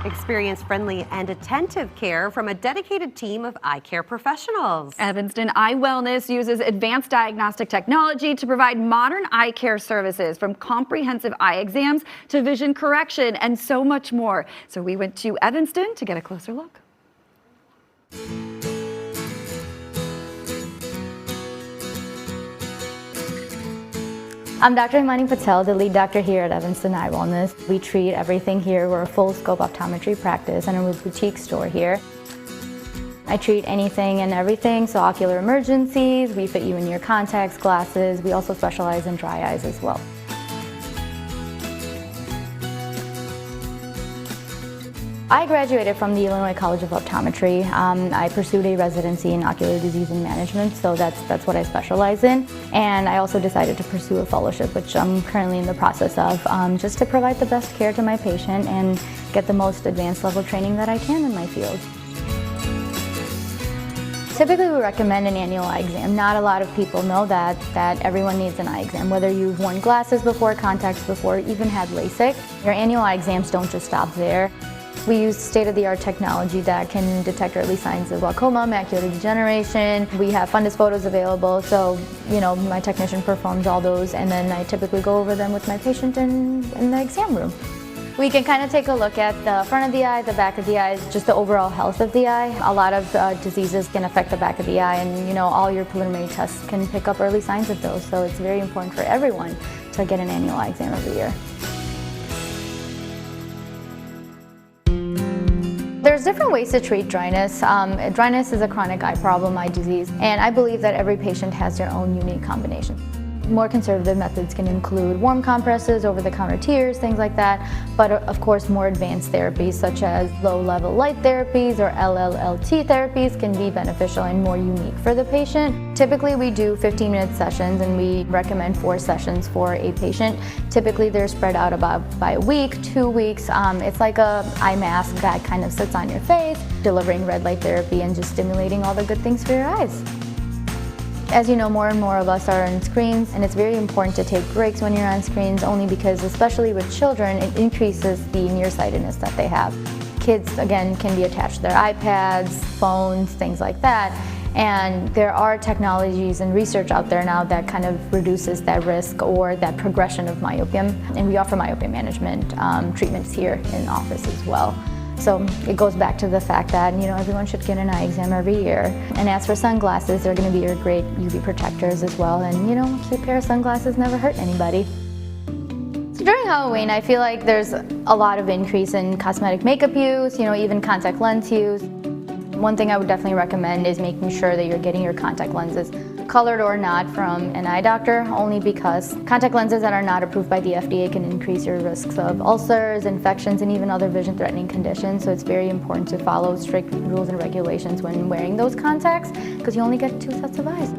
Experience friendly and attentive care from a dedicated team of eye care professionals. Evanston Eye Wellness uses advanced diagnostic technology to provide modern eye care services, from comprehensive eye exams to vision correction and so much more. So we went to Evanston to get a closer look. I'm Dr. Himani Patel, the lead doctor here at Evanston Eye Wellness. We treat everything here. We're a full scope optometry practice and a boutique store here. I treat anything and everything, so ocular emergencies, we fit you in your contacts, glasses. We also specialize in dry eyes as well. I graduated from the Illinois College of Optometry. I pursued a residency in ocular disease and management, so that's what I specialize in. And I also decided to pursue a fellowship, which I'm currently in the process of, just to provide the best care to my patient and get the most advanced level training that I can in my field. Typically, we recommend an annual eye exam. Not a lot of people know that everyone needs an eye exam. Whether you've worn glasses before, contacts before, even had LASIK, your annual eye exams don't just stop there. We use state-of-the-art technology that can detect early signs of glaucoma, macular degeneration. We have fundus photos available, so my technician performs all those, and then I typically go over them with my patient in the exam room. We can kind of take a look at the front of the eye, the back of the eye, just the overall health of the eye. A lot of diseases can affect the back of the eye, and all your preliminary tests can pick up early signs of those, so it's very important for everyone to get an annual eye exam every year. There's different ways to treat dryness. Dryness is a chronic eye problem, eye disease, and I believe that every patient has their own unique combination. More conservative methods can include warm compresses, over-the-counter tears, things like that, but of course more advanced therapies such as low-level light therapies or LLLT therapies can be beneficial and more unique for the patient. Typically we do 15-minute sessions, and we recommend 4 sessions for a patient. Typically they're spread out about by a week, 2 weeks. It's like a eye mask that kind of sits on your face, delivering red light therapy and just stimulating all the good things for your eyes. As you know, more and more of us are on screens, and it's very important to take breaks when you're on screens, only because, especially with children, it increases the nearsightedness that they have. Kids, again, can be attached to their iPads, phones, things like that, and there are technologies and research out there now that kind of reduces that risk or that progression of myopia, and we offer myopia management treatments here in the office as well. So it goes back to the fact that everyone should get an eye exam every year. And as for sunglasses, they're going to be your great UV protectors as well. And a cute pair of sunglasses never hurt anybody. So during Halloween, I feel like there's a lot of increase in cosmetic makeup use, even contact lens use. One thing I would definitely recommend is making sure that you're getting your contact lenses, colored or not, from an eye doctor, only because contact lenses that are not approved by the FDA can increase your risks of ulcers, infections, and even other vision-threatening conditions. So it's very important to follow strict rules and regulations when wearing those contacts, because you only get 2 sets of eyes.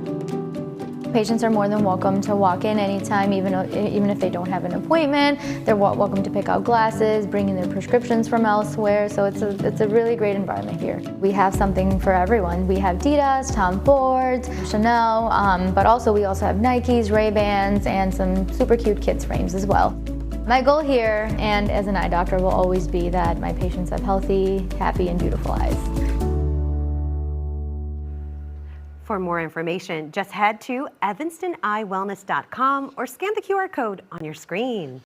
Patients are more than welcome to walk in anytime, even if they don't have an appointment. They're welcome to pick out glasses, bring in their prescriptions from elsewhere, so it's a really great environment here. We have something for everyone. We have Adidas, Tom Ford, Chanel, but we also have Nikes, Ray-Bans, and some super cute kids frames as well. My goal here, and as an eye doctor, will always be that my patients have healthy, happy, and beautiful eyes. For more information, just head to evanstoneyewellness.com or scan the QR code on your screen.